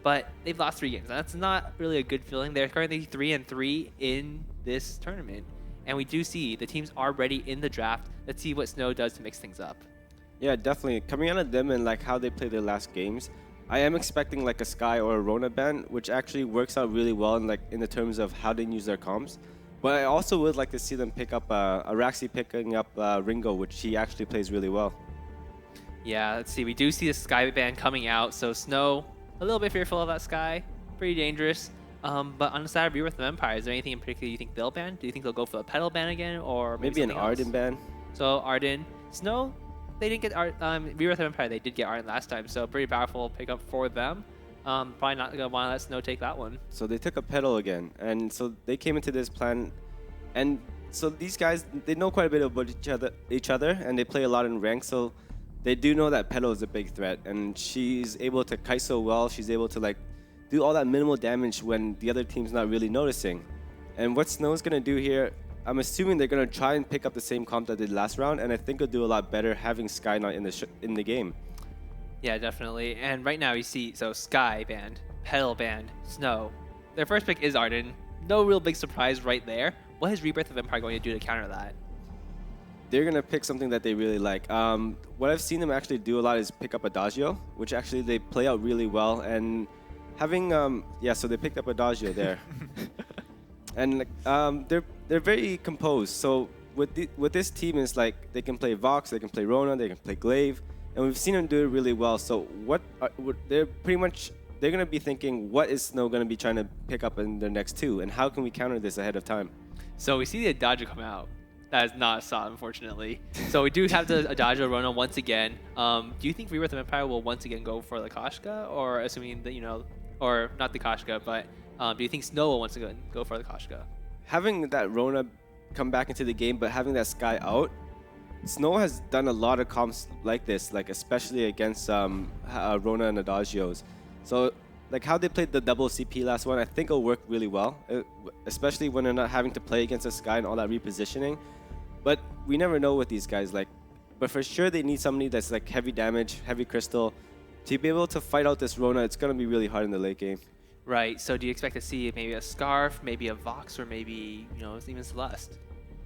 but they've lost 3 games. That's not really a good feeling. They're currently 3-3 in this tournament. And we do see the teams are ready in the draft. Let's see what Snow does to mix things up. Yeah, definitely. Coming out of them and like how they play their last games, I am expecting like a Sky or a Rona ban, which actually works out really well in like in the terms of how they use their comps. But I also would like to see them pick up Araxi picking up Ringo, which he actually plays really well. Yeah, let's see. We do see the Sky ban coming out. So Snow, a little bit fearful of that Sky. Pretty dangerous. But on the side of Rebirth of Empire, is there anything in particular you think they'll ban? Do you think they'll go for a pedal ban again, or maybe an something Arden else? ban? So Arden, Snow, they didn't get Rebirth of Empire. They did get Arden last time, so pretty powerful pickup for them. Probably not gonna want to let Snow take that one. So they took a pedal again, and so they came into this plan, and so these guys, they know quite a bit about each other, and they play a lot in rank. So they do know that pedal is a big threat, and she's able to kite so well. She's able to like do all that minimal damage when the other team's not really noticing. And what Snow's gonna do here, I'm assuming they're gonna try and pick up the same comp that they did last round, and I think it'll do a lot better having Sky not in the game. Yeah, definitely. And right now you see, so Sky banned, Pedal banned, Snow. Their first pick is Arden. No real big surprise right there. What is Rebirth of Empire going to do to counter that? They're gonna pick something that they really like. What I've seen them actually do a lot is pick up Adagio, which actually they play out really well. And having so they picked up Adagio there, and they're very composed. So with this team is like they can play Vox, they can play Rona, they can play Glaive, and we've seen them do it really well. So they're gonna be thinking, what is Snow gonna be trying to pick up in their next 2, and how can we counter this ahead of time? So we see the Adagio come out. That is not saw, unfortunately. So we do have the Adagio Rona once again. Do you think Rebirth of Empire will once again go for the Koshka, or assuming that or not the Koshka, but do you think Snow will once again go for the Koshka? Having that Rona come back into the game, but having that Sky out, Snow has done a lot of comps like this, like especially against Rona and Adagios. So like how they played the double CP last one, I think it'll work really well, especially when they're not having to play against a Sky and all that repositioning. But we never know with these guys. But for sure they need somebody that's like heavy damage, heavy crystal. To be able to fight out this Rona, it's gonna be really hard in the late game. Right. So do you expect to see maybe a Scarf, maybe a Vox, or maybe even Celeste?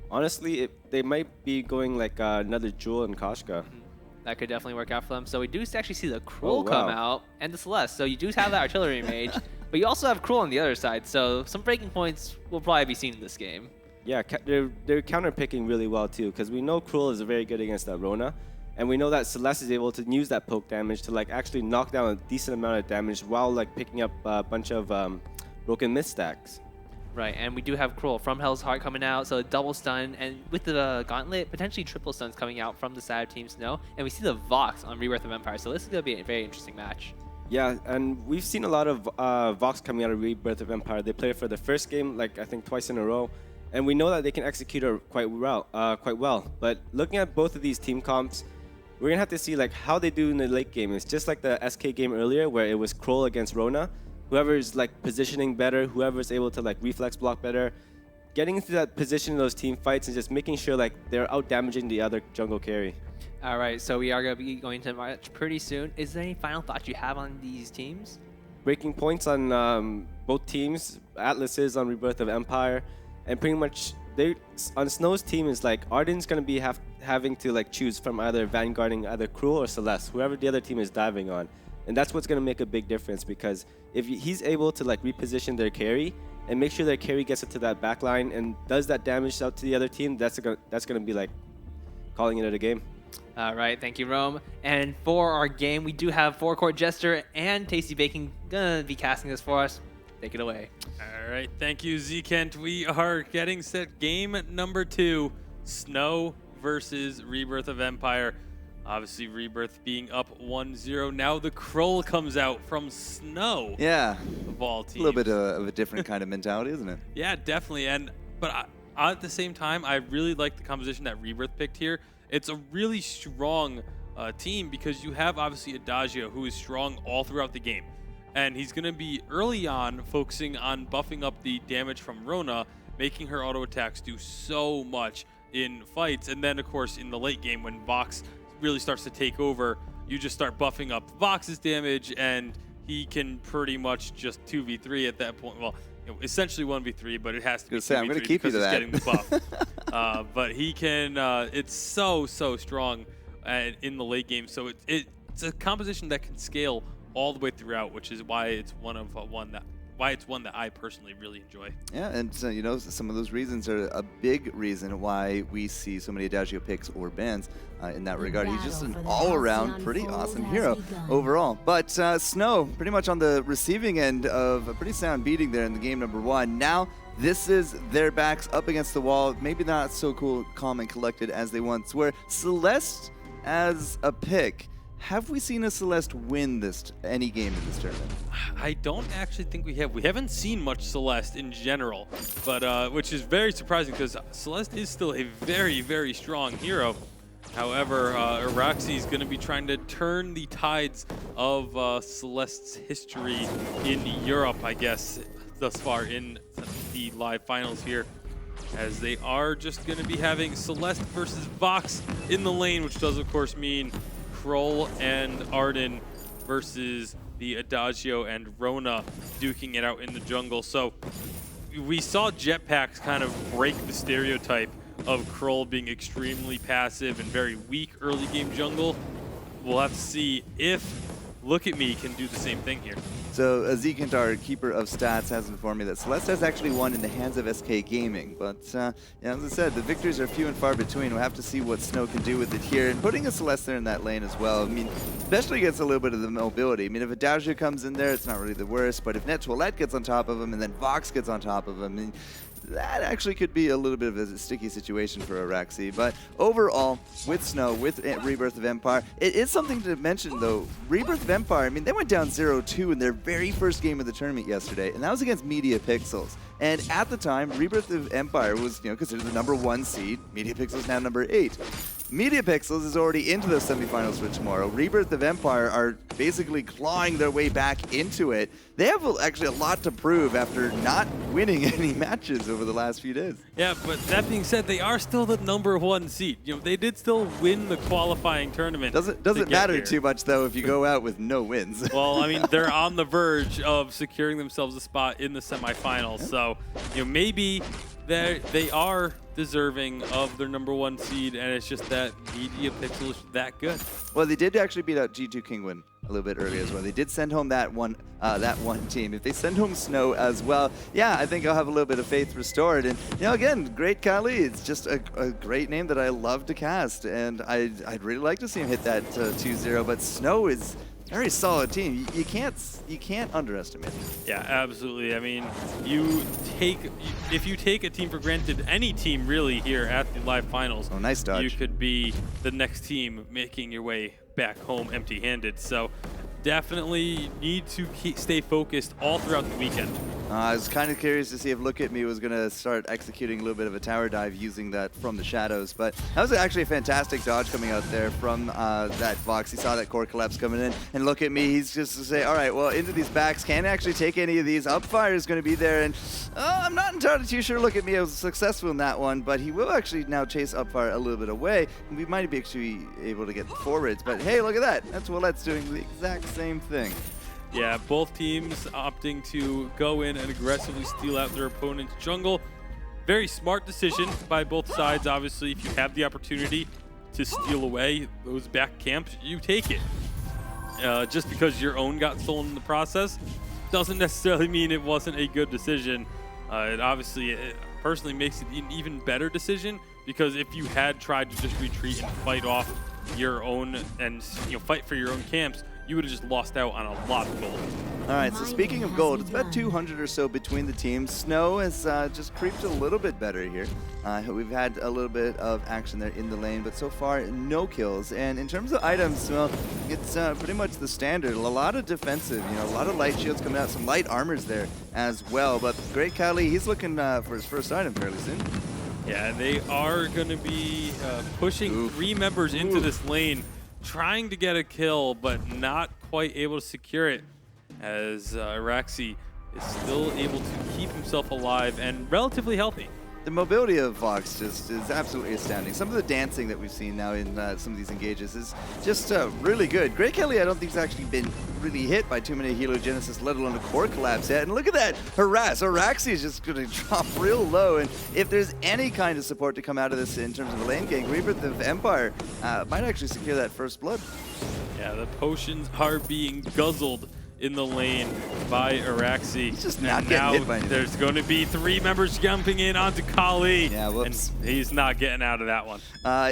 Honestly, they might be going like another Jewel and Koshka. That could definitely work out for them. So we do actually see the Cruel come out and the Celeste. So you do have that artillery mage, but you also have Cruel on the other side. So some breaking points will probably be seen in this game. Yeah, they're counter picking really well too, because we know Cruel is very good against that Rona, and we know that Celeste is able to use that poke damage to like actually knock down a decent amount of damage while like picking up a bunch of broken myth stacks. Right, and we do have Cruel from Hell's Heart coming out, so a double stun, and with the Gauntlet, potentially triple stuns coming out from the side of Team Snow, and we see the Vox on Rebirth of Empire, so this is going to be a very interesting match. Yeah, and we've seen a lot of Vox coming out of Rebirth of Empire. They played it for the first game, like I think twice in a row, and we know that they can execute it quite well. But looking at both of these team comps, we're going to have to see like how they do in the late game. It's just like the SK game earlier where it was Kroll against Rona. Whoever's like positioning better, whoever's able to like reflex block better, getting into that position in those team fights and just making sure like they're out damaging the other jungle carry. All right, so we are going to be going to match pretty soon. Is there any final thoughts you have on these teams? Breaking points on both teams. Atlas is on Rebirth of Empire, and pretty much on Snow's team is like Arden's going to be having to like choose from either vanguarding either Cruel or Celeste, whoever the other team is diving on. And that's what's going to make a big difference, because if he's able to like reposition their carry and make sure their carry gets it to that back line and does that damage out to the other team, that's going to be like calling it a game. All right, thank you, Rome. And for our game, we do have Forecourt Jester and Tasty Baking gonna be casting this for us. Take it away. All right, thank you, Z-Kent. We are getting set game number 2, Snow versus Rebirth of Empire. Obviously, Rebirth being up 1-0. Now the Kroll comes out from Snow. Yeah. Of all teams. A little bit of a different kind of mentality, isn't it? Yeah, definitely. But at the same time, I really like the composition that Rebirth picked here. It's a really strong team because you have obviously Adagio, who is strong all throughout the game. And he's going to be early on focusing on buffing up the damage from Rona, making her auto attacks do so much in fights. And then, of course, in the late game when Vox really starts to take over, you just start buffing up Vox's damage and he can pretty much just 2v3 at that point. Well, essentially 1v3, but it has to be 2v3 I'm gonna keep you because to he's that. getting the buff. But he can. It's so strong in the late game. So it's a composition that can scale all the way throughout, which is why it's one that I personally really enjoy. Yeah, and so, some of those reasons are a big reason why we see so many Adagio picks or bans in that regard. He's just an all-around pretty awesome hero overall. But Snow, pretty much on the receiving end of a pretty sound beating there in the game number 1. Now, this is their backs up against the wall, maybe not so cool, calm, and collected as they once were. Celeste as a pick. Have we seen a Celeste win any game in this tournament? I don't actually think we have. We haven't seen much Celeste in general, but which is very surprising because Celeste is still a very strong hero. However, Araxi is going to be trying to turn the tides of Celeste's history in Europe, I guess, thus far in the live finals here, as they are just going to be having Celeste versus Vox in the lane, which does, of course, mean Kroll and Arden versus the Adagio and Rona duking it out in the jungle. So we saw Jetpacks kind of break the stereotype of Kroll being extremely passive and very weak early game jungle. We'll have to see if Look At Me can do the same thing here. So Azekant, our keeper of stats, has informed me that Celeste has actually won in the hands of SK Gaming. But as I said, the victories are few and far between. We'll have to see what Snow can do with it here. And putting a Celeste there in that lane as well, I mean, especially gets a little bit of the mobility. I mean, if Adagio comes in there, it's not really the worst. But if Net Toilette gets on top of him and then Vox gets on top of him, I mean, that actually could be a little bit of a sticky situation for Araxi. But overall, with Snow, with Rebirth of Empire, it is something to mention, though. Rebirth of Empire, I mean, they went down 0-2 in their very first game of the tournament yesterday, and that was against Media Pixels. And at the time, Rebirth of Empire was, considered the #1 seed. Media Pixels now number 8. Media Pixels is already into the semifinals for tomorrow. Rebirth of Empire are basically clawing their way back into it. They have actually a lot to prove after not winning any matches over the last few days. Yeah, but that being said, they are still the #1 seed. They did still win the qualifying tournament. Doesn't matter too much, though, if you go out with no wins. Well, I mean, they're on the verge of securing themselves a spot in the semifinals. So, maybe they are deserving of their #1 seed, and it's just that Media Pixel is that good. Well, they did actually beat out G2 Kingwin a little bit earlier as well. They did send home that one team. If they send home Snow as well, yeah, I think I'll have a little bit of faith restored. And, again, great Kali. It's just a great name that I love to cast, and I'd really like to see him hit that 2-0, but Snow is very solid team. You can't underestimate it. Yeah, absolutely. I mean, if you take a team for granted, any team really here at the live finals, oh, nice dodge. You could be the next team making your way back home empty-handed. So definitely need to stay focused all throughout the weekend. I was kind of curious to see if Look At Me was going to start executing a little bit of a tower dive using that from the shadows, but that was actually a fantastic dodge coming out there from that Vox. He saw that core collapse coming in, and Look At Me, he's just to say, all right, well, into these backs, can't actually take any of these. Upfire is going to be there, and I'm not entirely too sure Look At Me was successful in that one, but he will actually now chase Upfire a little bit away, and we might be actually able to get the forwards, but hey, look at that. That's Willette's doing the exact same thing. Yeah, both teams opting to go in and aggressively steal out their opponent's jungle. Very smart decision by both sides. Obviously, if you have the opportunity to steal away those back camps, you take it. Just because your own got stolen in the process doesn't necessarily mean it wasn't a good decision. It personally makes it an even better decision, because if you had tried to just retreat and fight off your own and fight for your own camps, you would have just lost out on a lot of gold. All right, so speaking of gold, it's about 200 or so between the teams. Snow has just creeped a little bit better here. We've had a little bit of action there in the lane, but so far, no kills. And in terms of items, well, it's pretty much the standard. A lot of defensive, a lot of light shields coming out, some light armors there as well. But Great Kali, he's looking for his first item fairly soon. Yeah, they are going to be pushing 3 members into this lane, trying to get a kill, but not quite able to secure it, as Araxi is still able to keep himself alive and relatively healthy. the mobility of Vox just is absolutely astounding. Some of the dancing that we've seen now in some of these engages is just really good. Great Kelly, I don't think, has actually been really hit by too many heliogenesis, let alone a core collapse yet. And look at that harass. Araxi is just going to drop real low. And if there's any kind of support to come out of this in terms of the lane gank, Rebirth of Empire might actually secure that first blood. Yeah, the potions are being guzzled in the lane by Araxi. He's just not and getting now hit by anything. There's going to be 3 members jumping in onto Kali. Yeah, whoops. And he's not getting out of that one.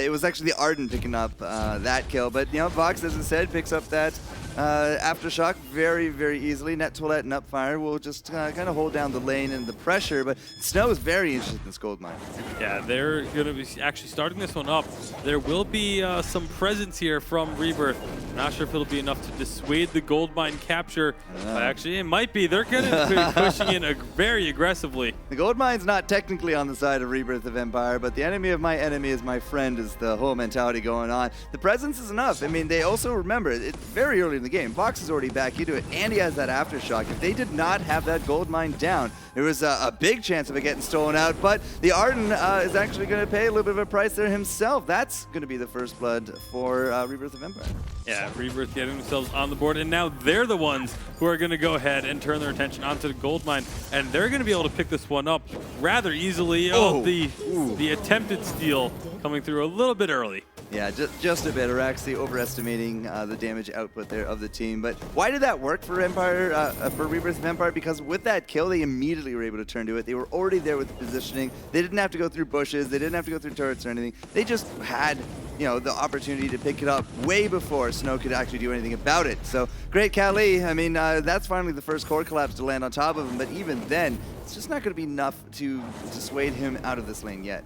It was actually the Arden picking up that kill, but Vox, as I said, picks up that Aftershock very, very easily. Net Toilette and Upfire will just kind of hold down the lane and the pressure, but Snow is very interested in this gold mine. Yeah, they're going to be actually starting this one up. There will be some presence here from Rebirth. Not sure if it'll be enough to dissuade the gold mine capture. Actually, it might be. They're going to be pushing in very aggressively. The gold mine's not technically on the side of Rebirth of Empire, but the enemy of my enemy is my friend is the whole mentality going on. The presence is enough. I mean, they also remember, it's very early in the game. Vox is already back into it, and he has that Aftershock. If they did not have that gold mine down, there was a big chance of it getting stolen out, but the Arden is actually going to pay a little bit of a price there himself. That's going to be the first blood for Rebirth of Empire. Yeah, Rebirth getting themselves on the board, and now they're the ones who are going to go ahead and turn their attention onto the gold mine, and they're going to be able to pick this one up rather easily. The attempted steal coming through a little bit early. Yeah, just a bit. Araxi overestimating the damage output there of the team. But why did that work for Empire, for Rebirth of Empire? Because with that kill, they immediately were able to turn to it. They were already there with the positioning. They didn't have to go through bushes. They didn't have to go through turrets or anything. They just had, the opportunity to pick it up way before Snow could actually do anything about it. So great Kali. I mean, that's finally the first core collapse to land on top of him. But even then, it's just not going to be enough to dissuade him out of this lane yet.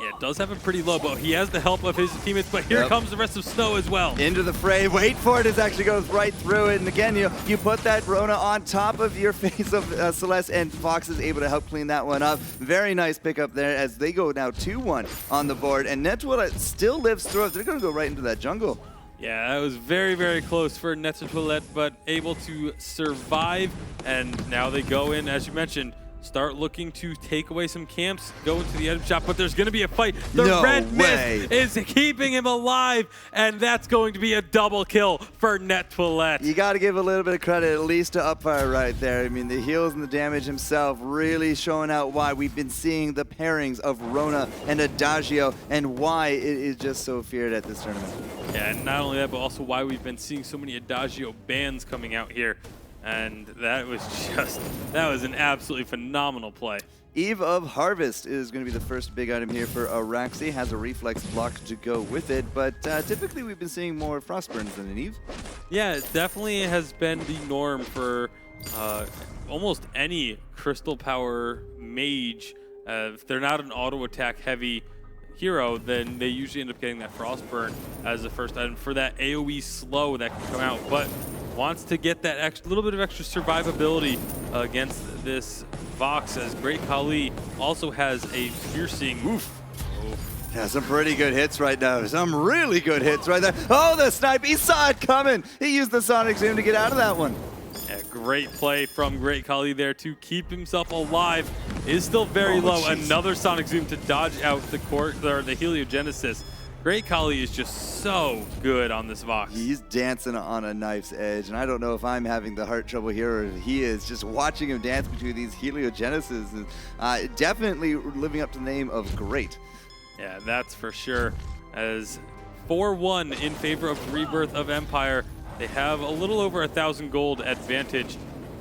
Yeah, it does have him pretty low, but he has the help of his teammates. But here comes the rest of Snow as well. Into the fray. Wait for it. It actually goes right through it. And again, you put that Rona on top of your face of Celeste, and Fox is able to help clean that one up. Very nice pickup there as they go now 2-1 on the board. And Netwilla still lives through it. They're going to go right into that jungle. Yeah, that was very, very close for Nets and Toilette, but able to survive. And now they go in, as you mentioned, start looking to take away some camps, go into the item shop, but there's going to be a fight. The red mist is keeping him alive, and that's going to be a double kill for Net Toilette. You got to give a little bit of credit, at least to Upfire right there. I mean, the heals and the damage himself really showing out why we've been seeing the pairings of Rona and Adagio and why it is just so feared at this tournament. Yeah, and not only that, but also why we've been seeing so many Adagio bans coming out here. And that was an absolutely phenomenal play. Eve of Harvest is going to be the first big item here for Araxi. Has a reflex block to go with it, but typically we've been seeing more Frostburns than an Eve. Yeah, it definitely has been the norm for almost any Crystal Power mage. If they're not an auto attack heavy hero, then they usually end up getting that Frostburn as the first item for that AoE slow that can come out. But wants to get that little bit of extra survivability against this Vox, as Great Kali also has a piercing. Oof. Yeah, some pretty good hits right now. Some really good hits right there. Oh, the snipe. He saw it coming. He used the Sonic Zoom to get out of that one. Yeah, great play from Great Kali there to keep himself alive. Is still very low. Geez. Another Sonic Zoom to dodge out the heliogenesis. Great Kali is just so good on this Vox. He's dancing on a knife's edge, and I don't know if I'm having the heart trouble here or he is. Just watching him dance between these heliogenesis is definitely living up to the name of great. Yeah, that's for sure. As 4-1 in favor of Rebirth of Empire, they have a little over 1,000 gold advantage,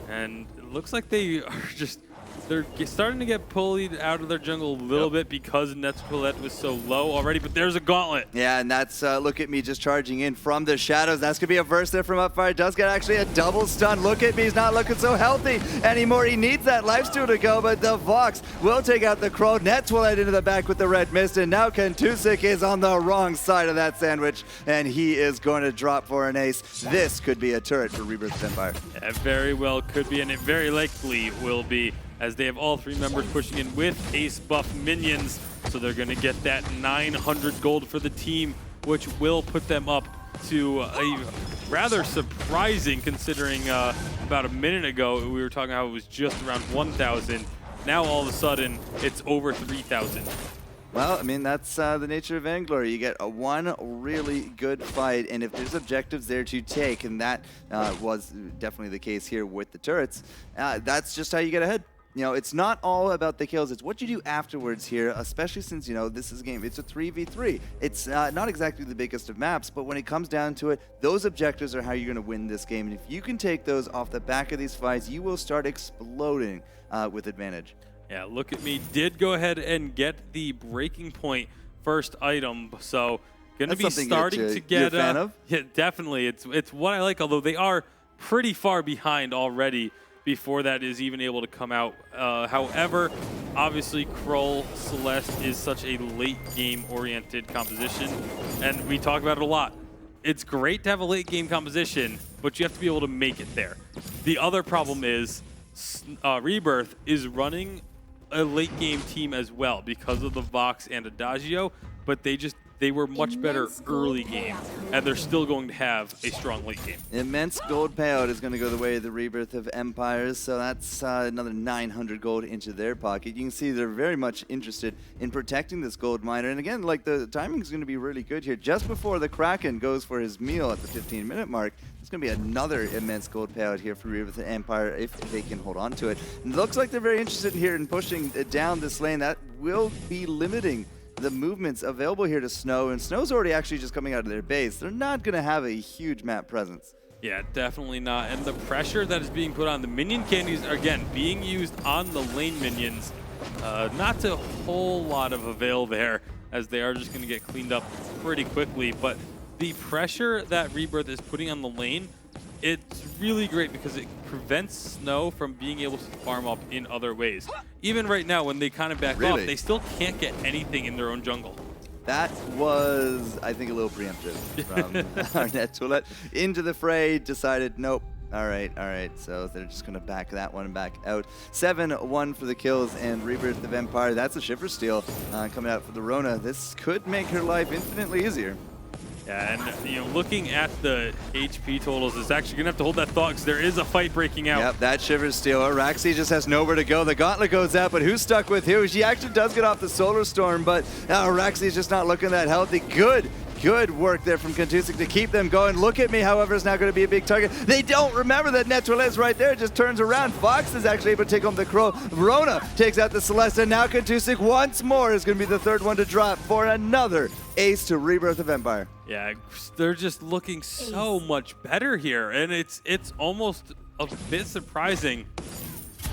and it looks like they're starting to get pulled out of their jungle a little bit because Nets Toilette was so low already, but there's a gauntlet. Yeah, and that's, look at me just charging in from the shadows. That's going to be a burst there from Upfire. Does get actually a double stun. Look at me, he's not looking so healthy anymore. He needs that lifesteal to go, but the Vox will take out the Crow. Net Toilette into the back with the red mist, and now Kentusik is on the wrong side of that sandwich, and he is going to drop for an ace. This could be a turret for Rebirth of Empire. Yeah, it very well could be, and it very likely will be, as they have all 3 members pushing in with ace buff minions. So they're going to get that 900 gold for the team, which will put them up to a rather surprising, considering about a minute ago we were talking how it was just around 1,000. Now all of a sudden, it's over 3,000. Well, I mean, that's the nature of Vainglory. You get one really good fight, and if there's objectives there to take, and that was definitely the case here with the turrets, that's just how you get ahead. You know, it's not all about the kills, it's what you do afterwards here, especially since, you know, this is a game, it's a 3v3. It's not exactly the biggest of maps, but when it comes down to it, those objectives are how you're going to win this game. And if you can take those off the back of these fights, you will start exploding with advantage. Yeah, look at me. Did go ahead and get the breaking point first item, so gonna be starting to get. You're a fan of? Yeah, definitely. It's what I like. Although they are pretty far behind already before that is even able to come out. However, obviously, Krull Celeste is such a late game oriented composition, and we talk about it a lot. It's great to have a late game composition, but you have to be able to make it there. The other problem is Rebirth is running a late game team as well because of the Vox and Adagio, but they were much better early game, and they're still going to have a strong late game. Immense gold payout is going to go the way of the Rebirth of Empires, so that's another 900 gold into their pocket. You can see they're very much interested in protecting this gold miner, and again, like, the timing is going to be really good here. Just before the Kraken goes for his meal at the 15-minute mark, it's going to be another immense gold payout here for Rebirth of Empire if they can hold on to it. And it looks like they're very interested here in pushing down this lane. That will be limiting the movements available here to Snow, and Snow's already actually just coming out of their base. They're not going to have a huge map presence. Yeah, definitely not. And the pressure that is being put on the minion candies, again, being used on the lane minions, not a whole lot of avail there, as they are just going to get cleaned up pretty quickly. But the pressure that Rebirth is putting on the lane, it's really great because it prevents Snow from being able to farm up in other ways. Even right now, when they kind of back off, they still can't get anything in their own jungle. That was, I think, a little preemptive from our net toilet. Into the fray, decided, nope. All right. So they're just going to back that one back out. 7-1 for the kills, and Rebirth of Empire. That's a Shiver Steal coming out for the Rona. This could make her life infinitely easier. Yeah, and you know, looking at the HP totals, it's actually gonna have to hold that thought because there is a fight breaking out. Yep, that Shivers Steal. Araxi just has nowhere to go. The gauntlet goes out, but who's stuck with who? She actually does get off the Solar Storm, but Araxi is just not looking that healthy. Good work there from Contusik to keep them going. Look at me, however, is now going to be a big target. They don't remember that Nettoile is right there. It just turns around. Fox is actually able to take home the Crow. Rona takes out the Celeste, and now Contusik once more is going to be the third one to drop for another ace to Rebirth of Empire. Yeah, they're just looking so much better here, and it's almost a bit surprising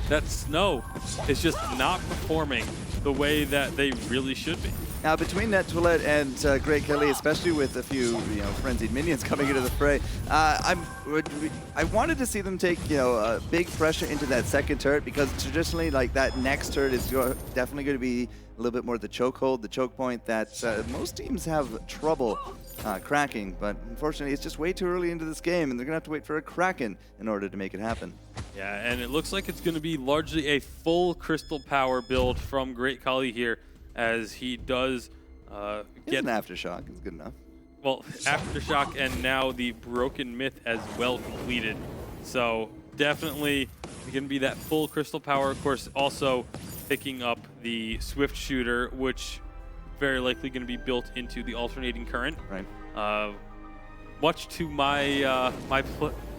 that Snow is just not performing the way that they really should be. Now, between Net Toilette and Great Kelly, especially with a few, frenzied minions coming into the fray, I wanted to see them take, big pressure into that second turret, because traditionally, like, that next turret is definitely going to be a little bit more the chokehold, the choke point that most teams have trouble cracking. But unfortunately, it's just way too early into this game, and they're going to have to wait for a Kraken in order to make it happen. Yeah, and it looks like it's going to be largely a full Crystal Power build from Great Kali here, as he does get an Aftershock. It's good enough. Well, Aftershock and now the Broken Myth as well completed. So definitely going to be that full Crystal Power. Of course, also picking up the Swift Shooter, which very likely going to be built into the Alternating Current. Right. Much to my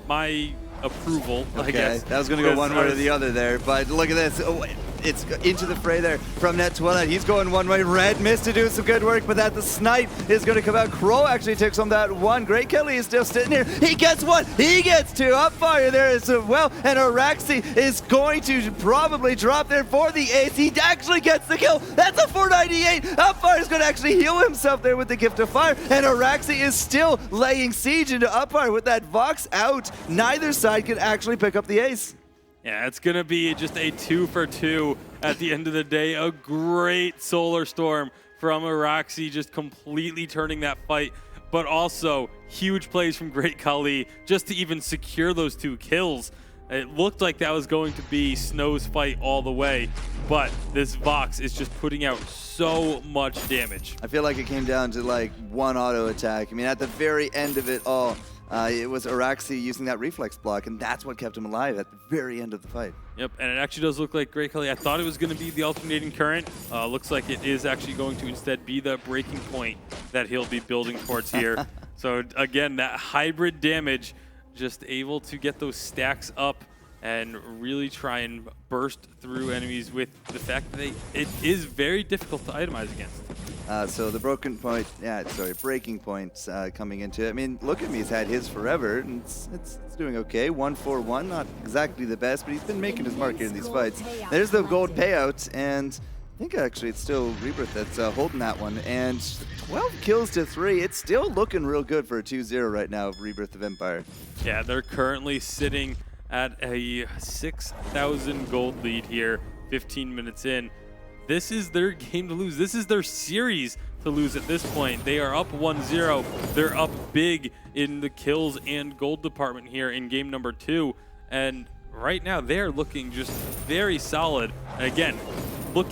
my approval, I guess. That was going to go one way or the other there, but look at this. Oh, it's into the fray there from Net Toilette. He's going one way. Red missed to do some good work, but that the snipe is going to come out. Crow actually takes on that one. Great Kelly is still sitting here. He gets one. He gets two. Upfire there as well, and Araxi is going to probably drop there for the ace. He actually gets the kill. That's a 498. Upfire is going to actually heal himself there with the Gift of Fire, and Araxi is still laying siege into Upfire with that Vox out. Neither side can actually pick up the ace. Yeah, it's going to be just a 2-for-2 at the end of the day. A great Solar Storm from Araxi, just completely turning that fight, but also huge plays from Great Kali just to even secure those two kills. It looked like that was going to be Snow's fight all the way, but this Vox is just putting out so much damage. I feel like it came down to like one auto attack. I mean, at the very end of it all, it was Araxi using that reflex block, and that's what kept him alive at the very end of the fight. Yep, and it actually does look like Great Kelly. I thought it was going to be the alternating current. Looks like it is actually going to instead be the breaking point that he'll be building towards here. So again, that hybrid damage, just able to get those stacks up and really try and burst through enemies with the fact that it is very difficult to itemize against. So the breaking point coming into it. I mean, look at me, he's had his forever, and it's doing okay. 1-4-1, not exactly the best, but he's been making his mark here in these fights. There's the gold payout, and I think actually it's still Rebirth that's holding that one. And 12 kills to 3, it's still looking real good for a 2-0 right now of Rebirth of Empire. Yeah, they're currently sitting at a 6,000 gold lead here, 15 minutes in. This is their game to lose. This is their series to lose at this point. They are up 1-0. They're up big in the kills and gold department here in game number 2. And right now they're looking just very solid. And again,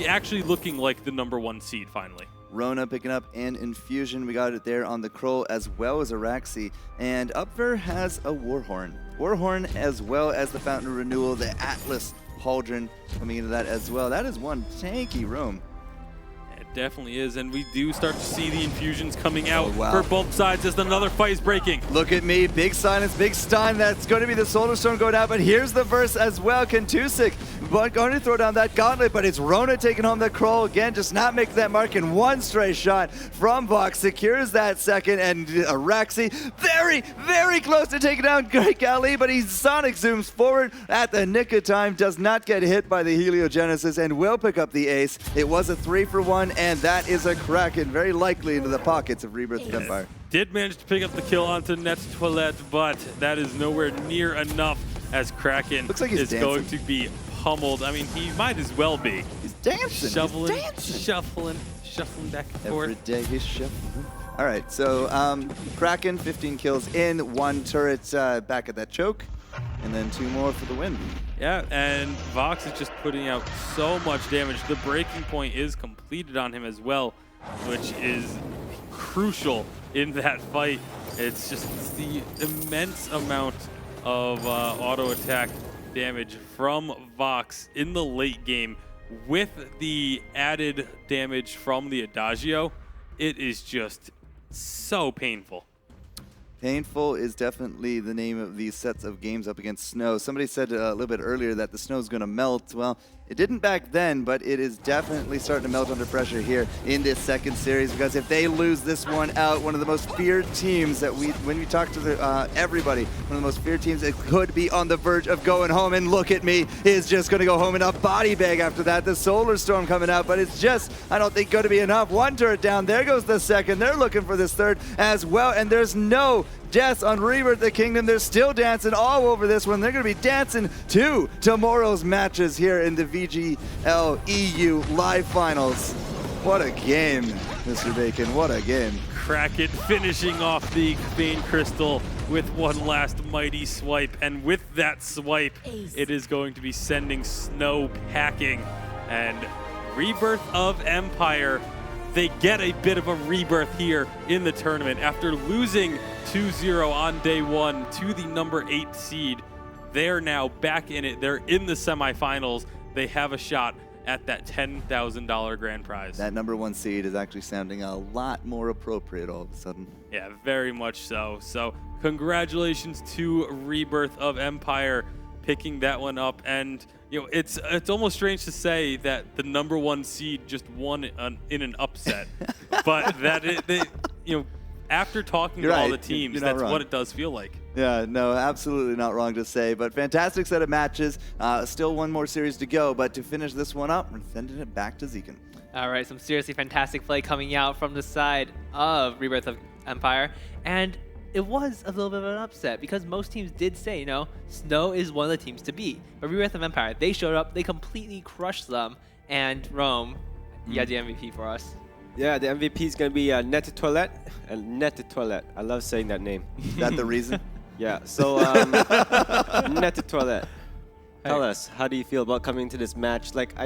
actually looking like the #1 seed finally. Rona picking up an Infusion. We got it there on the Kroll as well as Araxi. And Upver has a Warhorn. Warhorn as well as the Fountain of Renewal, the Atlas Pauldron coming into that as well. That is one tanky room. It definitely is, and we do start to see the infusions coming out wow. for both sides as another fight is breaking. Look at me, big silence, big stun. That's going to be the Solar Storm going down, but here's the verse as well. Kentusik going to throw down that gauntlet, but it's Rona taking home the Kroll again, just not making that mark in one stray shot from Vox. Secures that second, and Araxi very, very close to taking down Great Gali, but he Sonic zooms forward at the nick of time, does not get hit by the Heliogenesis, and will pick up the ace. It was a 3-for-1, and that is a Kraken, very likely into the pockets of Rebirth of Empire. Did manage to pick up the kill onto Net's Toilette, but that is nowhere near enough as Kraken Looks like he's is dancing. going to be pummeled. I mean, he might as well be. He's dancing. Shoveling, He's dancing. shuffling back and Every forth. day he's shuffling. All right, so Kraken, 15 kills in, 1 turret back at that choke, and then 2 more for the win. Yeah, and Vox is just putting out so much damage. The breaking point is completed on him as well, which is crucial in that fight. It's the immense amount of auto attack damage from Vox in the late game with the added damage from the Adagio. It is just so painful. Painful is definitely the name of these sets of games up against Snow. Somebody said a little bit earlier that the snow's going to melt. Well, it didn't back then, but it is definitely starting to melt under pressure here in this second series, because if they lose this one out, one of the most feared teams that when we talk to everybody, one of the most feared teams that could be on the verge of going home, and look at me, is just going to go home in a body bag after that. The Solar Storm coming out, but it's just, I don't think, going to be enough. 1 turret down, there goes the second. They're looking for this third as well, and there's no Jess on Rebirth the Kingdom. They're still dancing all over this one. They're going to be dancing to tomorrow's matches here in the VGL EU Live Finals. What a game, Mr. Bacon. What a game. Kraken finishing off the Bane Crystal with one last mighty swipe. And with that swipe, it is going to be sending Snow packing. And Rebirth of Empire, they get a bit of a rebirth here in the tournament. After losing 2-0 on day 1 to the #8 seed, they're now back in it. They're in the semifinals. They have a shot at that $10,000 grand prize. That #1 seed is actually sounding a lot more appropriate all of a sudden. Yeah, very much so. So congratulations to Rebirth of Empire picking that one up. And you know, it's almost strange to say that the #1 seed just won in an upset, but after talking to all the teams, that's what it does feel like. Yeah, no, absolutely not wrong to say. But fantastic set of matches. Still one more series to go, but to finish this one up, we're sending it back to Zekin. All right, some seriously fantastic play coming out from the side of Rebirth of Empire. And it was a little bit of an upset because most teams did say, Snow is one of the teams to beat. But Rebirth of Empire, they showed up, they completely crushed them. And Rome, you got the MVP for us. Yeah, the MVP is going to be Net Toilette. And Net Toilette. I love saying that name. Is that the reason? Yeah, so Net Toilette. Tell us, how do you feel about coming to this match? Like,